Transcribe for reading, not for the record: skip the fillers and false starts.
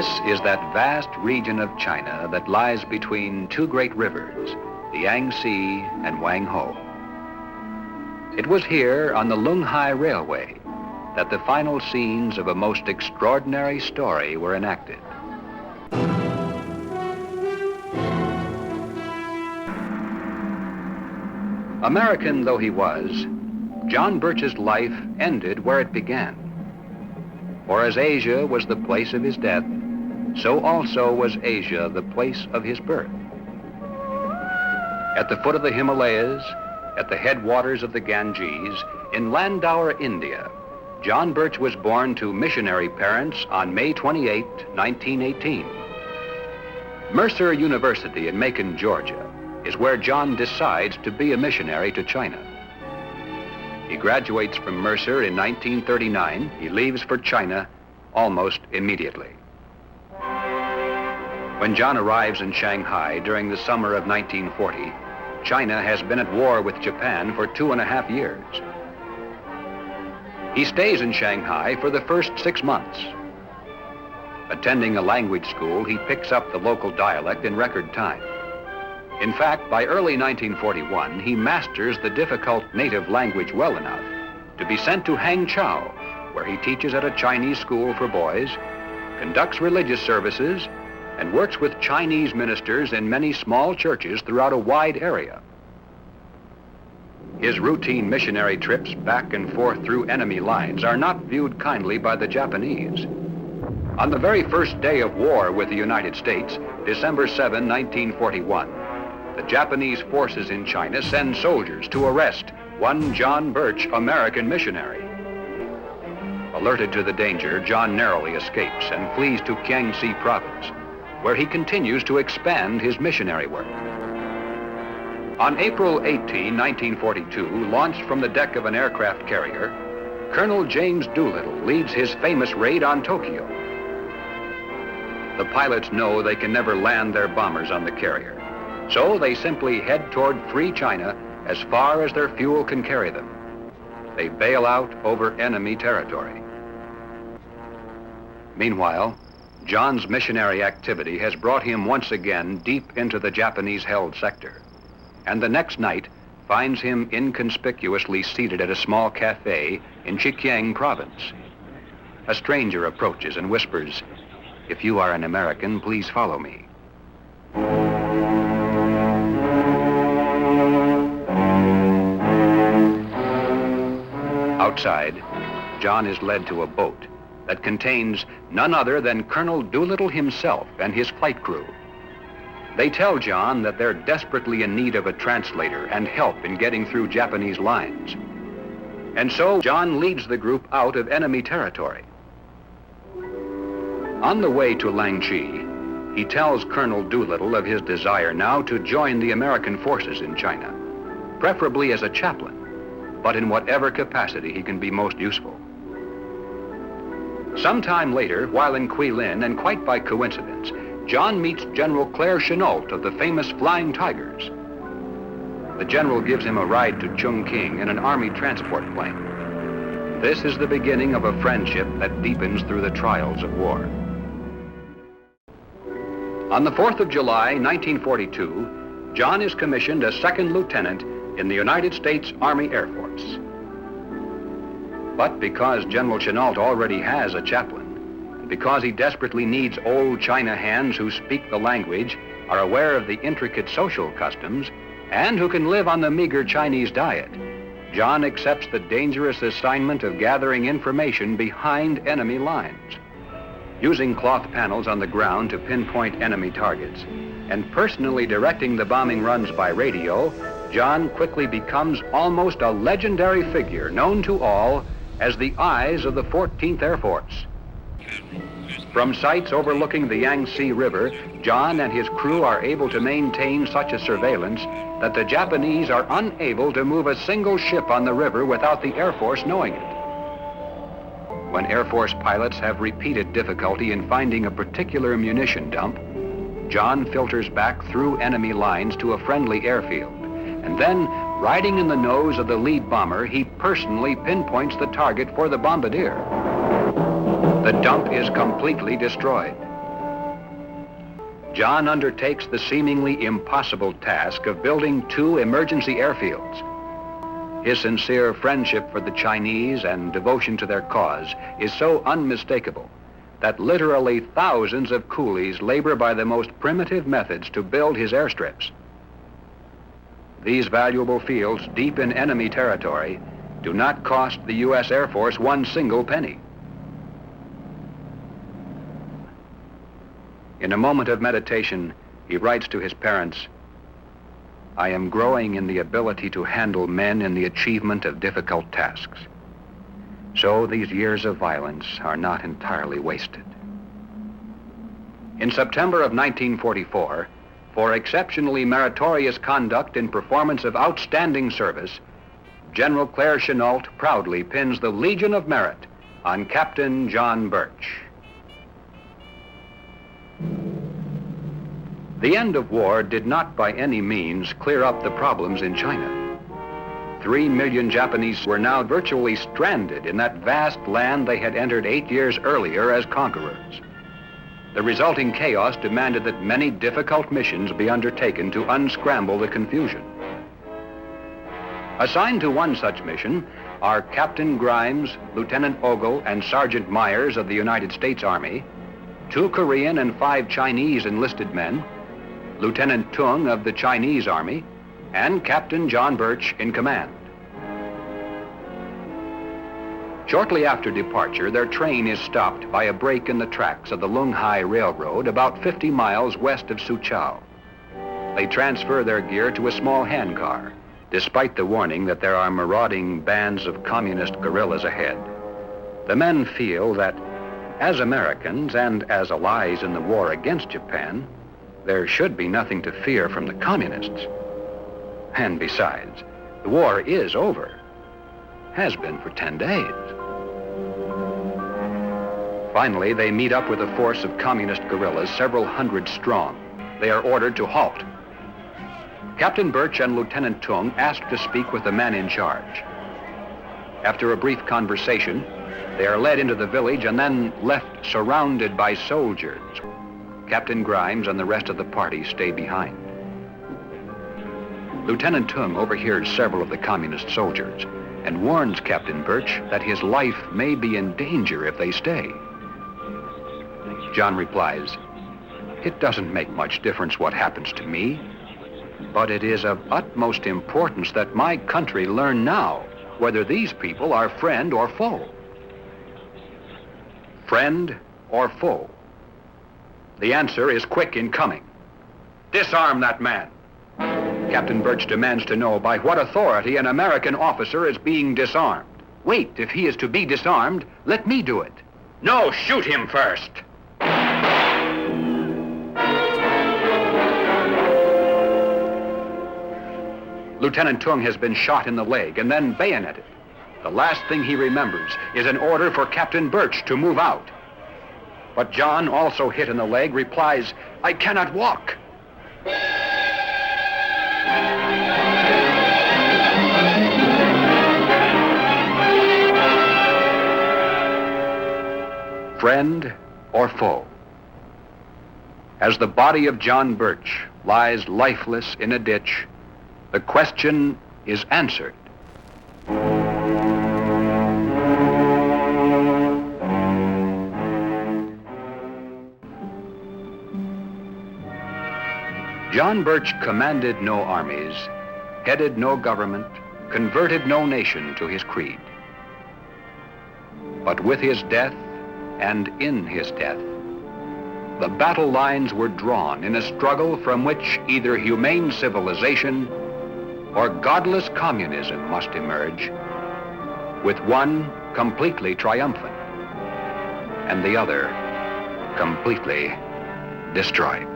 This is that vast region of China that lies between two great rivers, the Yangtze and Wangho. It was here on the Lunghai Railway that the final scenes of a most extraordinary story were enacted. American though he was, John Birch's life ended where it began. For as Asia was the place of his death, so also was Asia the place of his birth. At the foot of the Himalayas, at the headwaters of the Ganges, in Landour, India, John Birch was born to missionary parents on May 28, 1918. Mercer University in Macon, Georgia, is where John decides to be a missionary to China. He graduates from Mercer in 1939. He leaves for China almost immediately. When John arrives in Shanghai during the summer of 1940, China has been at war with Japan for 2.5 years. He stays in Shanghai for the first 6 months. Attending a language school, he picks up the local dialect in record time. In fact, by early 1941, he masters the difficult native language well enough to be sent to Hangzhou, where he teaches at a Chinese school for boys, conducts religious services, and works with Chinese ministers in many small churches throughout a wide area. His routine missionary trips back and forth through enemy lines are not viewed kindly by the Japanese. On the very first day of war with the United States, December 7, 1941, the Japanese forces in China send soldiers to arrest one John Birch, American missionary. Alerted to the danger, John narrowly escapes and flees to Kiangsi province, where he continues to expand his missionary work. On April 18, 1942, launched from the deck of an aircraft carrier, Colonel James Doolittle leads his famous raid on Tokyo. The pilots know they can never land their bombers on the carrier, so they simply head toward free China as far as their fuel can carry them. They bail out over enemy territory. Meanwhile, John's missionary activity has brought him once again deep into the Japanese-held sector, and the next night finds him inconspicuously seated at a small cafe in Zhejiang province. A stranger approaches and whispers, "If you are an American, please follow me." Outside, John is led to a boat that contains none other than Colonel Doolittle himself and his flight crew. They tell John that they're desperately in need of a translator and help in getting through Japanese lines. And so John leads the group out of enemy territory. On the way to Langji, he tells Colonel Doolittle of his desire now to join the American forces in China, preferably as a chaplain, but in whatever capacity he can be most useful. Sometime later, while in Guilin, and quite by coincidence, John meets General Claire Chennault of the famous Flying Tigers. The general gives him a ride to Chungking in an army transport plane. This is the beginning of a friendship that deepens through the trials of war. On the 4th of July, 1942, John is commissioned as second lieutenant in the United States Army Air Force. But because General Chennault already has a chaplain, and because he desperately needs old China hands who speak the language, are aware of the intricate social customs, and who can live on the meager Chinese diet, John accepts the dangerous assignment of gathering information behind enemy lines. Using cloth panels on the ground to pinpoint enemy targets, and personally directing the bombing runs by radio, John quickly becomes almost a legendary figure known to all as the Eyes of the 14th Air Force. From sites overlooking the Yangtze River, John and his crew are able to maintain such a surveillance that the Japanese are unable to move a single ship on the river without the Air Force knowing it. When Air Force pilots have repeated difficulty in finding a particular munition dump, John filters back through enemy lines to a friendly airfield, and then, riding in the nose of the lead bomber, he personally pinpoints the target for the bombardier. The dump is completely destroyed, John undertakes the seemingly impossible task of building 2 emergency airfields. His sincere friendship for the Chinese and devotion to their cause is so unmistakable that literally thousands of coolies labor by the most primitive methods to build his airstrips. These valuable fields, deep in enemy territory, do not cost the U.S. Air Force one single penny. In a moment of meditation, he writes to his parents, "I am growing in the ability to handle men in the achievement of difficult tasks. So these years of violence are not entirely wasted." In September of 1944, for exceptionally meritorious conduct in performance of outstanding service, General Claire Chennault proudly pins the Legion of Merit on Captain John Birch. The end of war did not by any means clear up the problems in China. 3 million Japanese were now virtually stranded in that vast land they had entered 8 years earlier as conquerors. The resulting chaos demanded that many difficult missions be undertaken to unscramble the confusion. Assigned to one such mission are Captain Grimes, Lieutenant Ogle, and Sergeant Myers of the United States Army, 2 Korean and 5 Chinese enlisted men, Lieutenant Tung of the Chinese Army, and Captain John Birch in command. Shortly after departure, their train is stopped by a break in the tracks of the Lunghai Railroad about 50 miles west of Suzhou. They transfer their gear to a small handcar, despite the warning that there are marauding bands of communist guerrillas ahead. The men feel that, as Americans and as allies in the war against Japan, there should be nothing to fear from the communists. And besides, the war is over. Has been for 10 days. Finally, they meet up with a force of communist guerrillas, several hundred strong. They are ordered to halt. Captain Birch and Lieutenant Tung ask to speak with the man in charge. After a brief conversation, they are led into the village and then left surrounded by soldiers. Captain Grimes and the rest of the party stay behind. Lieutenant Tung overhears several of the communist soldiers and warns Captain Birch that his life may be in danger if they stay. John replies, "It doesn't make much difference what happens to me, but it is of utmost importance that my country learn now whether these people are friend or foe." Friend or foe? The answer is quick in coming. Disarm that man. Captain Birch demands to know by what authority an American officer is being disarmed. Wait, if he is to be disarmed, let me do it. No, shoot him first. Lieutenant Tung has been shot in the leg and then bayoneted. The last thing he remembers is an order for Captain Birch to move out. But John, also hit in the leg, replies, "I cannot walk." Friend or foe? As the body of John Birch lies lifeless in a ditch, the question is answered. John Birch commanded no armies, headed no government, converted no nation to his creed. But with his death and in his death, the battle lines were drawn in a struggle from which either humane civilization or godless communism must emerge, with one completely triumphant and the other completely destroyed.